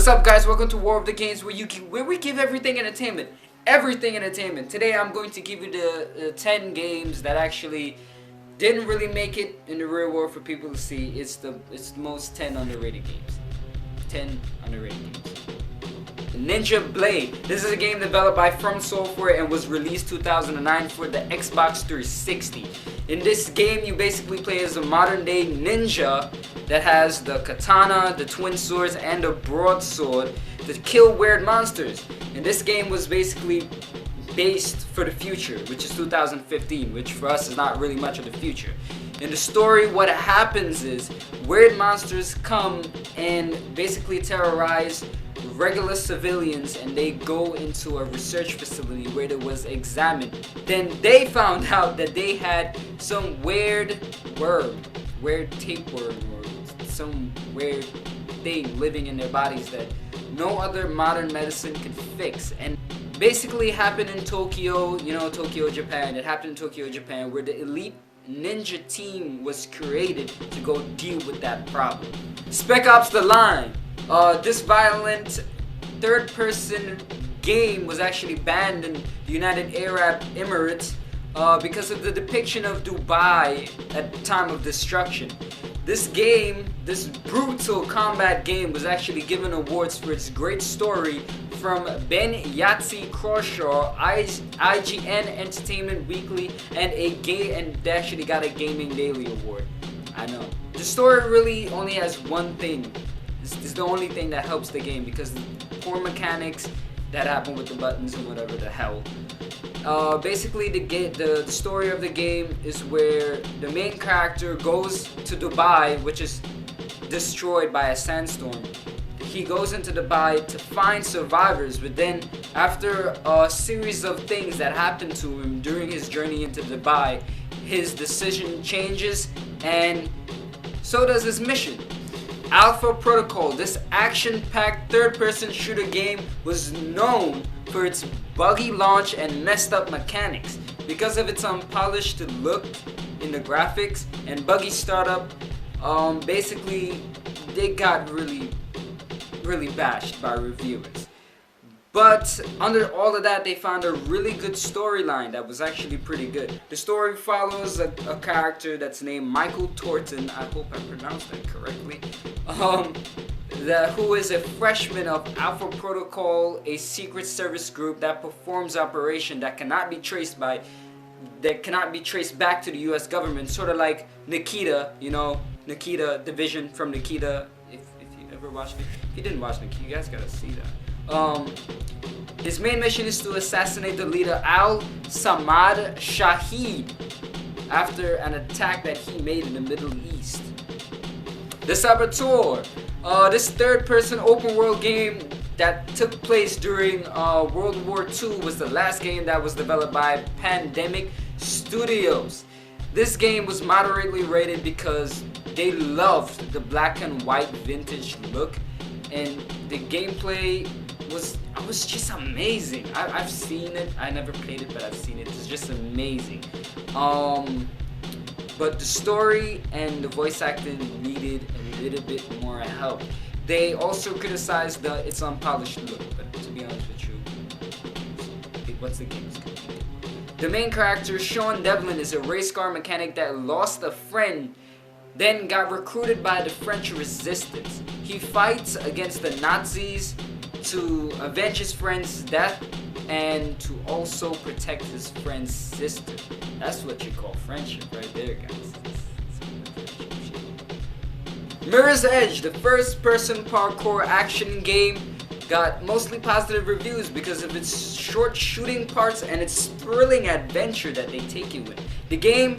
What's up, guys? Welcome to War of the Games, where we give everything entertainment. Everything entertainment. Today I'm going to give you the 10 games that actually didn't really make it in the real world for people to see. It's the most 10 underrated games. 10 underrated games. Ninja Blade. This is a game developed by From Software and was released 2009 for the Xbox 360. In this game, you basically play as a modern day ninja that has the katana, the twin swords, and the broadsword to kill weird monsters. And this game was basically based for the future, which is 2015, which for us is not really much of the future. In the story, what happens is weird monsters come and basically terrorize regular civilians, and they go into a research facility where it was examined. Then they found out that they had some weird tapeworm, or some weird thing living in their bodies that no other modern medicine could fix. And basically happened in Tokyo, Tokyo, Japan. It happened in Tokyo, Japan, where the elite ninja team was created to go deal with that problem. Spec Ops The Line. This violent third-person game was actually banned in the United Arab Emirates because of the depiction of Dubai at the time of destruction. This brutal combat game, was actually given awards for its great story from Ben Yatzy Croshaw, IGN Entertainment Weekly, and they actually got a Gaming Daily award. I know. The story really only has one thing. This is the only thing that helps the game, because the poor mechanics that happen with the buttons and whatever the hell. Basically, the story of the game is where the main character goes to Dubai, which is destroyed by a sandstorm. He goes into Dubai to find survivors, but then after a series of things that happen to him during his journey into Dubai, his decision changes, and so does his mission. Alpha Protocol. This action-packed third-person shooter game was known for its buggy launch and messed up mechanics. Because of its unpolished look in the graphics and buggy startup, basically they got really bashed by reviewers. But under all of that, they found a really good storyline that was actually pretty good. The story follows a character that's named Michael Torton, I hope I pronounced that correctly, who is a freshman of Alpha Protocol, a secret service group that performs operation that cannot be traced back to the US government, sort of like Nikita, Nikita Division from Nikita. If you ever watched it, if you didn't watch Nikita, you guys gotta see that. His main mission is to assassinate the leader Al-Samad Shahid after an attack that he made in the Middle East. The Saboteur. This third-person open-world game that took place during World War II was the last game that was developed by Pandemic Studios. This game was moderately rated because they loved the black and white vintage look, and the gameplay was just amazing. I've seen it. I never played it, but I've seen it. It's just amazing. But the story and the voice acting needed a little bit more help. They also criticized its unpolished look, but to be honest with you, what's the game's good? The main character, Sean Devlin, is a race car mechanic that lost a friend, then got recruited by the French resistance. He fights against the Nazis to avenge his friend's death and to also protect his friend's sister. That's what you call friendship right there, guys. Mirs Edge, the first-person parkour action game, got mostly positive reviews because of its short shooting parts and its thrilling adventure that they take you in. The game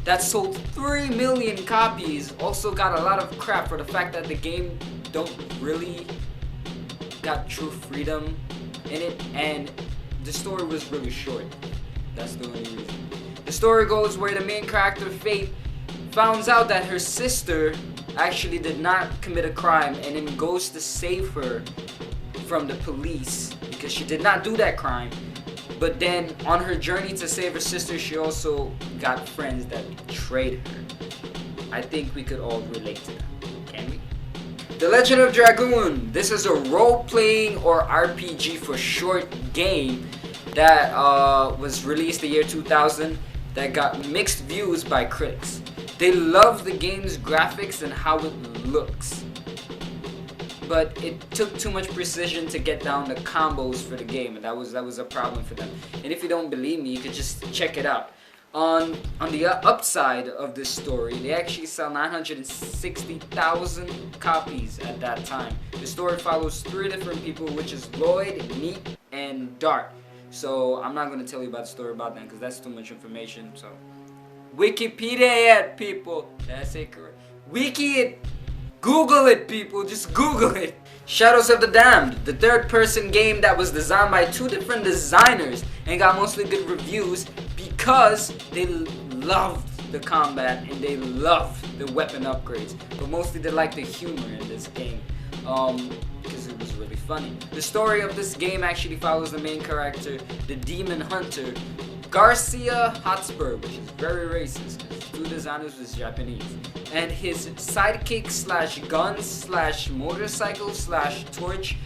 that sold 3 million copies also got a lot of crap for the fact that the game don't really got true freedom in it, and the story was really short. That's the only reason. The story goes where the main character, Faith, finds out that her sister actually did not commit a crime, and then goes to save her from the police because she did not do that crime. But then on her journey to save her sister, she also got friends that betrayed her. I think we could all relate to that, can we? The Legend of Dragoon. This is a role-playing or RPG for short game that was released the year 2000 that got mixed views by critics. They love the game's graphics and how it looks, but it took too much precision to get down the combos for the game, and that was a problem for them. And if you don't believe me, you could just check it out. On the upside of this story, they actually sell 960,000 copies at that time. The story follows 3 different people, which is Lloyd, Neat, and Dart. So I'm not going to tell you about the story about them because that's too much information. So Wikipedia it, people. That's it, correct. Wiki it. Google it, people. Just Google it. Shadows of the Damned, the third-person game that was designed by 2 different designers and got mostly good reviews because they loved the combat and they loved the weapon upgrades. But mostly they liked the humor in this game because it was really funny. The story of this game actually follows the main character, the demon hunter, Garcia Hotspur, which is very racist because 2 designers was Japanese, and his sidekick slash gun slash motorcycle slash torch,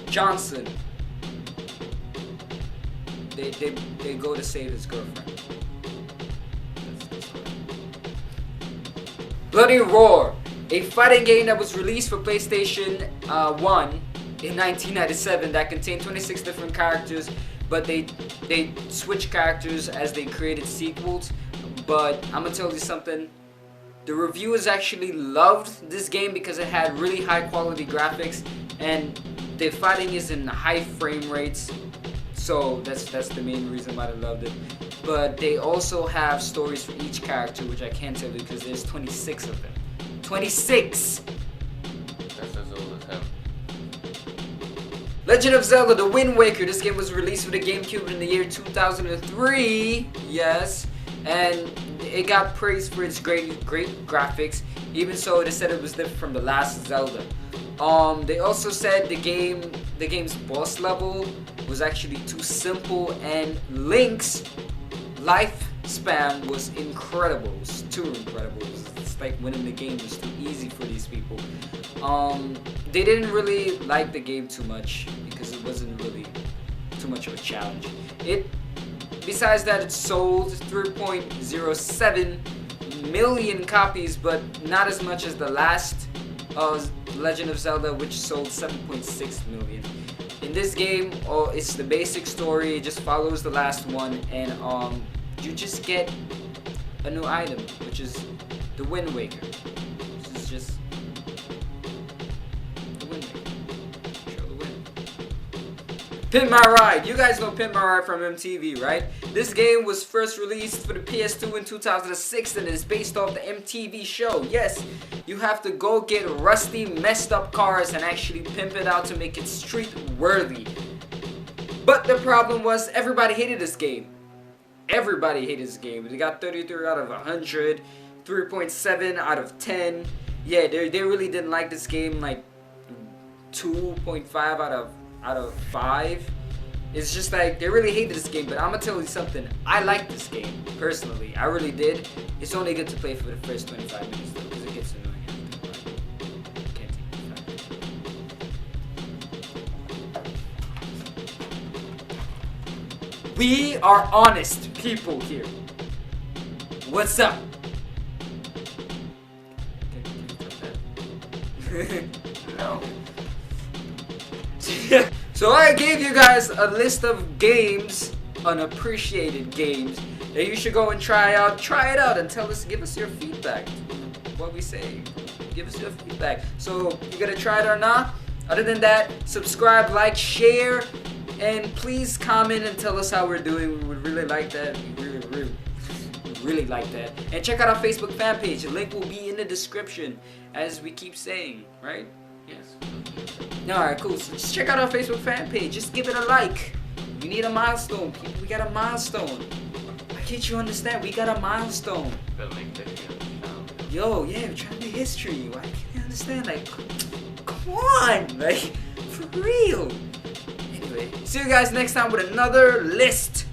Johnson. They go to save his girlfriend. Bloody Roar, a fighting game that was released for PlayStation 1 in 1997 that contained 26 different characters, but they switched characters as they created sequels. But I'm gonna tell you something, the reviewers actually loved this game because it had really high quality graphics and the fighting is in high frame rates, so that's the main reason why they loved it. But they also have stories for each character, which I can't tell you because there's 26 of them. 26! That's as old as him. Legend of Zelda The Wind Waker. This game was released for the GameCube in the year 2003. Yes. And it got praised for its great graphics. Even so, they said it was different from the last Zelda. They also said the game's boss level was actually too simple, and Link's lifespan was incredible. It was too incredible. It's like winning the game was too easy for these people. They didn't really like the game too much because it wasn't really too much of a challenge. Besides that, it sold 3.07 million copies, but not as much as the last Legend of Zelda, which sold 7.6 million. In this game, it's the basic story. It just follows the last one, and you just get a new item, which is the Wind Waker. This is just the Wind Waker. Show the wind. Pimp My Ride. You guys know Pimp My Ride from MTV, right? This game was first released for the PS2 in 2006 and is based off the MTV show. Yes, you have to go get rusty, messed up cars and actually pimp it out to make it street worthy. But the problem was everybody hated this game. Everybody hated this game. They got 33 out of 100, 3.7 out of 10. Yeah, they really didn't like this game, like 2.5 out of 5. It's just like they really hated this game, but I'm gonna tell you something. I like this game personally. I really did. It's only good to play for the first 25 minutes though, because it gets annoying after a while. Can't take the fact. We are honest people here. What's up? No. So I gave you guys a list of games, unappreciated games, that you should go and try out. Try it out and give us your feedback. What we say, give us your feedback. So you gonna try it or not? Other than that, subscribe, like, share, and please comment and tell us how we're doing. We would really like that. We really like that. And check out our Facebook fan page. The link will be in the description, as we keep saying, right? Yes. Alright, cool. So just check out our Facebook fan page. Just give it a like. We need a milestone, people. We got a milestone. Why can't you understand? We got a milestone. Gotta make history on the channel. Yo, yeah, we're trying to make history. Why can't you understand? Like, come on. Like, for real. Anyway, see you guys next time with another list.